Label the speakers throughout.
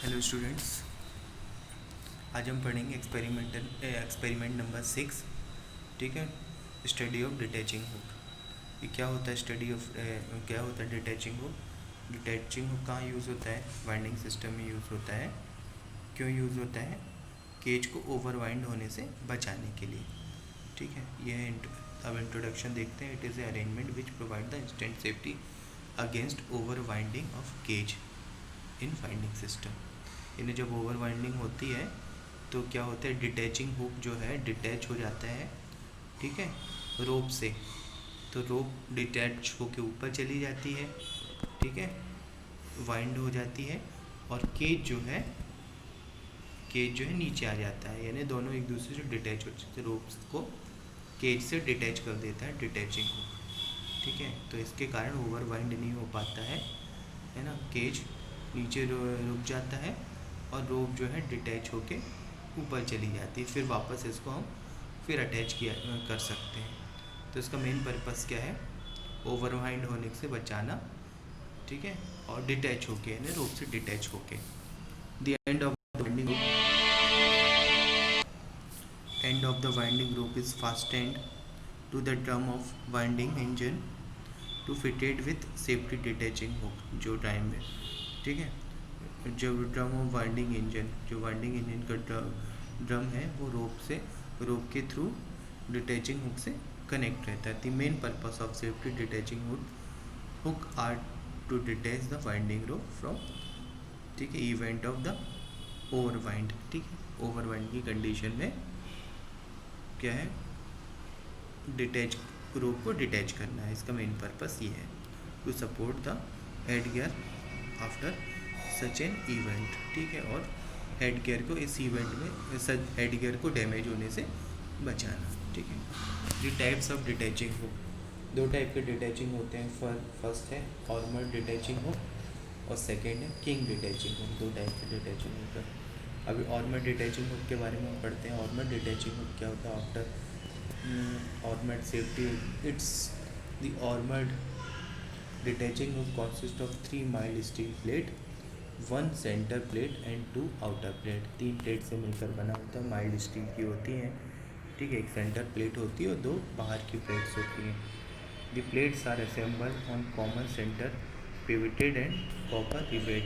Speaker 1: Hello students, आज हम पढ़ेंगे एक्सपेरिमेंट नंबर 6। ठीक है, स्टडी ऑफ डिटैचिंग हुक। ये क्या होता है? क्या होता है डिटैचिंग हुक? डिटैचिंग हुक कहाँ यूज़ होता है? वाइंडिंग सिस्टम में यूज़ होता है। क्यों यूज़ होता है? केज को ओवर वाइंड होने से बचाने के लिए। ठीक है, अब इंट्रोडक्शन देखते हैं। It is a arrangement which provide the instant safety against over winding of cage in winding system. इन्हें जब ओवर वाइंडिंग होती है तो क्या होता है? डिटैचिंग हुक जो है डिटैच हो जाता है, ठीक है, रोप से। तो रोप डिटैच होके ऊपर चली जाती है, ठीक है, वाइंड हो जाती है, और केज जो है नीचे आ जाता है, यानी दोनों एक दूसरे से डिटैच हो जाते हैं। रोप को केज से डिटैच कर देता है डिटैचिंग हुक। ठीक है, तो इसके कारण ओवर वाइंड नहीं हो पाता है ना। केज नीचे रुक जाता है और रोप जो है डिटैच होके ऊपर चली जाती है। फिर वापस इसको हम फिर अटैच कर सकते हैं। तो इसका मेन पर्पस क्या है? ओवर वाइंड होने से बचाना, ठीक है, और डिटैच होके, यानी रोप से डिटैच होके। The end of the winding rope is fastened to the drum of winding engine to fitted with safety detaching hook। जो टाइम है, ठीक है, जो ड्रम ऑफ वाइंडिंग इंजन, जो वाइंडिंग इंजन का ड्रम है, वो रोप के थ्रू डिटैचिंग हुक से कनेक्ट रहता है। The main purpose of safety detaching hook are to detach the winding rope from, ठीक है, इवेंट ऑफ द ओवरवाइंड। ठीक है, ओवरवाइंड की कंडीशन में क्या है? डिटैच रोप को डिटैच करना है। इसका मेन पर्पस ये है, to support the head gear after such an event. ठीक है, और हेड गियर को इस इवेंट में हेड गियर को डैमेज होने से बचाना। ठीक है, the types of detaching hook. दो टाइप के डिटैचिंग होते हैं। फर्स्ट है आर्मर्ड डिटैचिंग हुक और सेकेंड है किंग डिटैचिंग हुक। दो टाइप के डिटैचिंग हुक है। अभी आर्मर्ड डिटैचिंग हुक के बारे में हम पढ़ते हैं। आर्मर्ड डिटैचिंग हुक क्या होता है? After armoured safety, it's the armoured detaching hook consist of 3 mild steel plate, 1 centre plate and 2 outer plate. 3 plate से मिलकर बना होता है, माइल्ड स्टील की होती हैं। ठीक है, एक सेंटर प्लेट होती है और 2 बाहर की प्लेट्स होती हैं। The plates are assembled on common centre pivoted and copper rivet.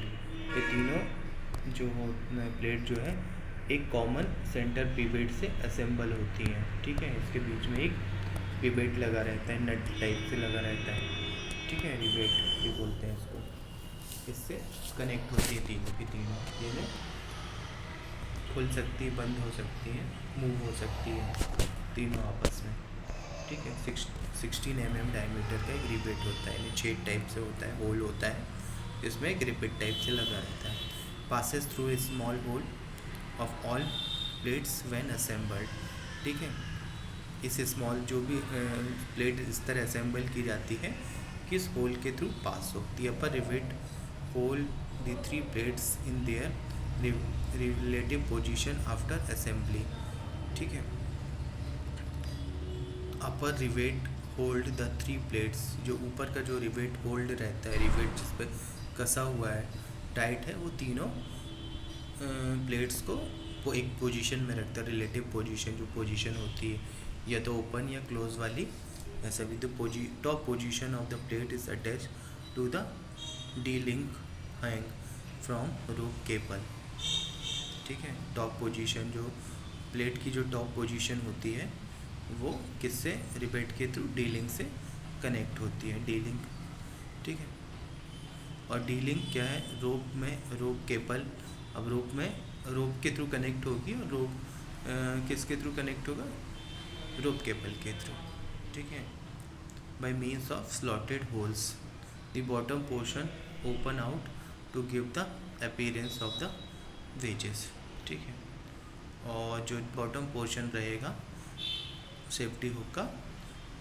Speaker 1: ये तीनों जो प्लेट जो है एक कॉमन सेंटर पिवेट से असेंबल होती हैं। ठीक है, इसके बीच में एक पिवेट लगा रहता है, नट टाइप से लगा रहता है। ठीक है, रिवेट भी बोलते हैं इसको। इससे कनेक्ट होती है तीनों की तीनों, ये खुल सकती है, बंद हो सकती है, मूव हो सकती है तीनों आपस में। ठीक है, 16 mm डायमीटर का एक रिवेट होता है, यानी छेद टाइप से होता है, होल होता है, इसमें एक रिवेट टाइप से लगा रहता है। Passes through a small hole of all plates when assembled. ठीक है, इस स्मॉल जो भी प्लेट इस तरह असेंबल की जाती है कि इस होल के थ्रू पास हो। The upper rivet hold the 3 plates in their relative position after assembly. ठीक है, अपर रिवेट होल्ड द 3 प्लेट्स, जो ऊपर का जो रिवेट होल्ड रहता है, रिवेट जिस पर कसा हुआ है, टाइट है, वो तीनों प्लेट्स को वो एक पोजीशन में रखता है। रिलेटिव पोजीशन, जो पोजीशन होती है या तो ओपन या क्लोज वाली, ऐसा भी। The top position of the plate is attach to the D link hang from rope cable. ठीक है, टॉप पोजीशन, जो प्लेट की जो टॉप पोजीशन होती है, वो किससे? रिवेट के थ्रू डी लिंक से कनेक्ट होती है, डी लिंक। ठीक है, और डी लिंक क्या है? रोप केबल। अब रोप के थ्रू कनेक्ट होगी, और रोप किसके थ्रू कनेक्ट होगा? रोप केबल के थ्रू। ठीक है, by means of slotted holes, the bottom portion open out to give the appearance of the wedges. ठीक है, और जो बॉटम पोर्शन रहेगा सेफ्टी हुक का,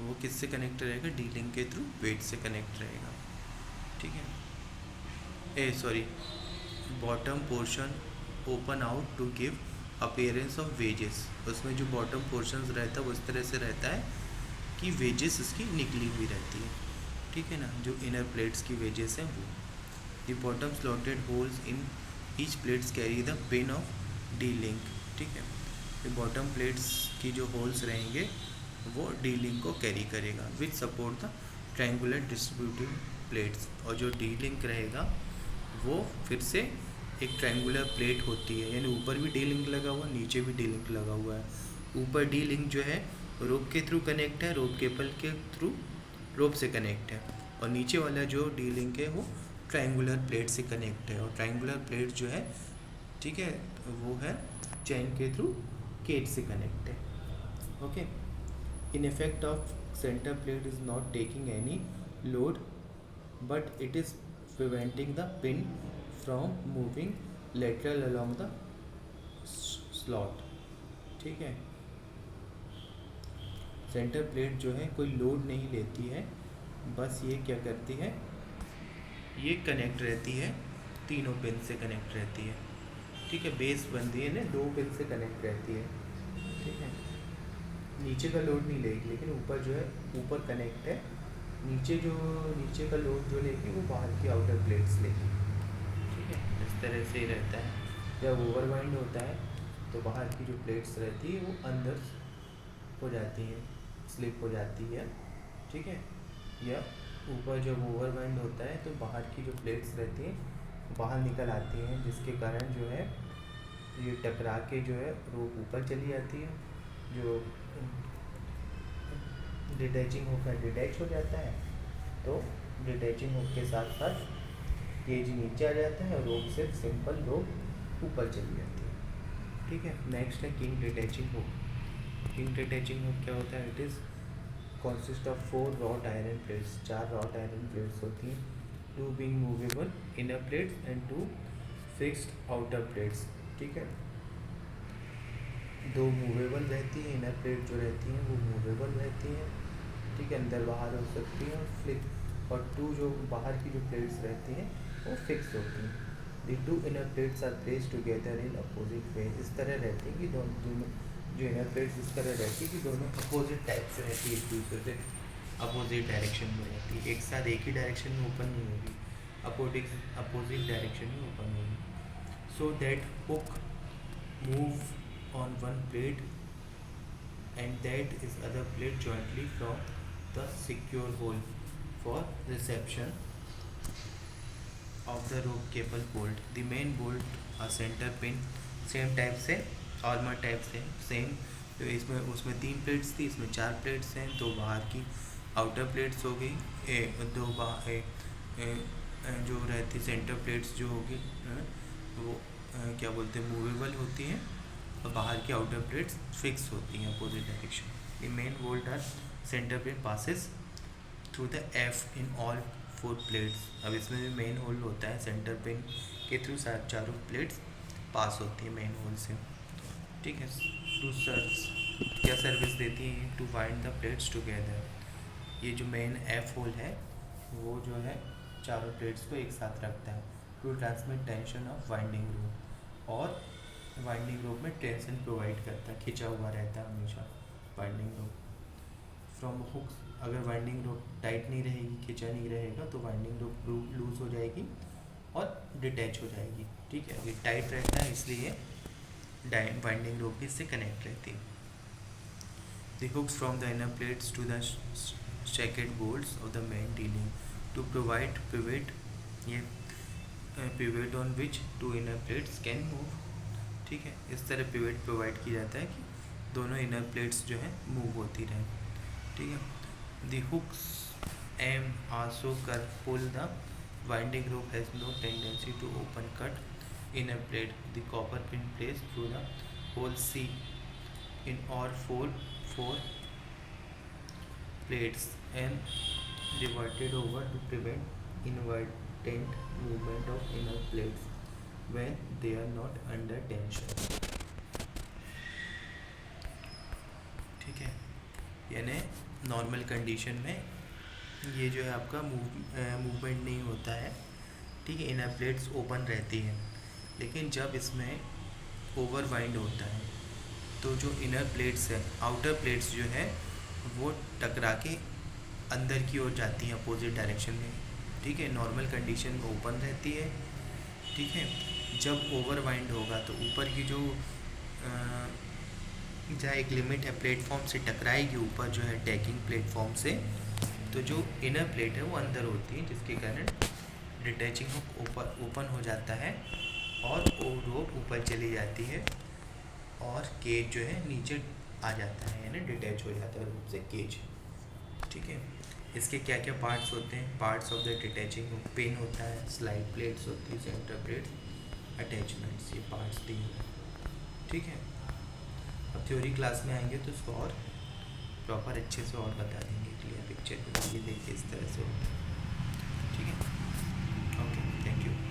Speaker 1: वो किससे कनेक्ट रहेगा? डी लिंक के थ्रू वेज से कनेक्ट रहेगा। ठीक है, bottom portion open out to give appearance of wedges. उसमें जो बॉटम पोर्शन रहता है वो इस तरह से रहता है कि वेजेस इसकी निकली हुई रहती है। ठीक है ना, जो इनर प्लेट्स की वेजेस हैं वो। The bottom slotted holes in each plates carry the pin of D link, ठीक है। तो बॉटम प्लेट्स की जो होल्स रहेंगे वो डी लिंक को कैरी करेगा विच support the triangular distributive plates, और जो डी लिंक रहेगा वो फिर से एक ट्रायंगुलर प्लेट होती है, यानी ऊपर भी डी लिंक लगा हुआ है, नीचे भी डी लिंक लगा हुआ है। ऊपर डी लिंक जो है रोप के थ्रू कनेक्ट है, रोप केबल के थ्रू रोप से कनेक्ट है, और नीचे वाला जो डी लिंक है वो ट्रायंगुलर प्लेट से कनेक्ट है, और ट्रायंगुलर प्लेट जो है, ठीक है, वो है चैन के थ्रू केज से कनेक्ट है। Okay, in effect of centre plate is not taking any load but it is preventing the pin from moving lateral along the slot, ठीक है। सेंटर प्लेट जो है कोई लोड नहीं लेती है, बस ये क्या करती है, ये कनेक्ट रहती है, तीनों पिन से कनेक्ट रहती है, ठीक है। बेस बनती है ना, 2 पिन से कनेक्ट रहती है, ठीक है। नीचे का लोड नहीं लेगी, लेकिन ऊपर जो है ऊपर कनेक्ट है, नीचे का लोड जो लेगी वो बाहर की आउटर प्लेट्स लेगी, ठीक है। इस तरह से ही रहता है। जब ओवरवाइंड होता है तो बाहर की जो प्लेट्स रहती है वो अंदर हो जाती हैं, स्लिप हो जाती है, ठीक है। या ऊपर जब ओवरवाइंड होता है तो बाहर की जो प्लेट्स रहती हैं बाहर निकल आती हैं, जिसके कारण जो है ये टकरा के जो है रोप ऊपर चली जाती है, जो डिटैचिंग होकर डिटैच हो जाता है, तो डिटैचिंग हुक के साथ साथ केज नीचे आ जाता है और रोप से सिंपल रोप ऊपर चली जाती है, ठीक है। नेक्स्ट है king detaching hook. King detaching hook क्या होता है? It is consist of 4 wrought iron plates, 4 wrought iron plates होती हैं, 2 being movable inner plates and 2 fixed outer plates, ठीक है। 2 मूवेबल रहती हैं, इनर प्लेट जो रहती हैं वो मूवेबल रहती हैं, ठीक है, अंदर बाहर हो सकती हैं, और फ्लिप, और 2 जो बाहर की जो प्लेट्स रहती हैं वो फिक्स होती हैं। The 2 inner plates are placed together in opposite way, इस तरह रहती है कि दोनों जो इनर प्लेट्स इस तरह रहती है कि दोनों अपोजिट टाइप से रहती है, एक दूसरे से अपोजिट डायरेक्शन में रहती है, एक साथ एक ही डायरेक्शन में ओपन नहीं होगी, अपोजिट डायरेक्शन में ओपन होगी, so that hook move on one plate and that is other plate jointly from the secure hole for reception of the rope cable bolt. The main bolt a center pin same type से armour type से same, तो इसमें उसमें 3 plates थी, इसमें 4 plates हैं, 2 बाहर की आउटर प्लेट्स हो गई, 2 जो रहती सेंटर प्लेट्स जो होगी वो क्या बोलते हैं मूवेबल होती हैं, और बाहर की आउटर प्लेट्स फिक्स होती हैं opposite direction. The main volt are centre plate passes through the F in all 4 plates. अब इसमें भी मेन होल होता है, सेंटर पिन के थ्रू चारों प्लेट्स पास होती है मेन होल से, ठीक है। टू सर्च क्या सर्विस देती है? To wind the plates together. ये जो मेन एफ होल है वो जो है चारों प्लेट्स को एक साथ रखता है, to transmit tension of winding rope, और वाइंडिंग रोप में टेंशन प्रोवाइड करता है, खिंचा हुआ रहता है हमेशा वाइंडिंग रोप फ्रॉम हुक्स। अगर वाइंडिंग रोप टाइट नहीं रहेगी, खिंचा नहीं रहेगा, तो वाइंडिंग रोप लूज हो जाएगी और डिटैच हो जाएगी, ठीक है। ये टाइट रहता है इसलिए वाइंडिंग रोप भी इससे कनेक्ट रहती है। The hooks from the inner plates to the shackle bolts of the main dealing to provide pivot, ये pivot on which 2 inner plates can move, ठीक है। इस तरह पिवेट प्रोवाइड किया जाता है कि दोनों इनर प्लेट्स जो है मूव होती रहें, ठीक है। द हुक्स एम आल्सो कर pull the winding rope has no tendency to open cut inner plate, the copper pin place through the hole C in और 4 plates and riveted over to prevent inadvertent movement of inner plates when they are not under tension, ठीक है। यानी normal condition में ये जो है आपका movement नहीं होता है, ठीक है, इनर प्लेट्स ओपन रहती हैं, लेकिन जब इसमें ओवरवाइंड होता है तो जो इनर प्लेट्स है, आउटर प्लेट्स जो है वो टकरा के अंदर की ओर जाती हैं अपोजिट डायरेक्शन में, ठीक है। नॉर्मल कंडीशन में ओपन रहती है, ठीक है। जब ओवर वाइंड होगा तो ऊपर की जो जहाँ एक लिमिट है प्लेटफॉर्म से टकराएगी ऊपर जो है टैगिंग प्लेटफॉर्म से, तो जो इनर प्लेट है वो अंदर होती है, जिसके कारण डिटैचिंग हुक ऊपर ओपन हो जाता है और वो रोप ऊपर चली जाती है और केज जो है नीचे आ जाता है, यानी डिटैच हो जाता है रोप से केज। ठीक है, इसके क्या क्या पार्ट्स होते हैं? Parts of the detaching hook, pin होता है, स्लाइड प्लेट्स होती है, सेंटर प्लेट्स, अटैचमेंट्स, ये पार्ट्स तीन हैं। ठीक है, अब थ्योरी क्लास में आएंगे तो इसको और प्रॉपर अच्छे से और बता देंगे क्लियर पिक्चर में। ये देखिए इस तरह से होता है। ठीक है, ओके, थैंक यू।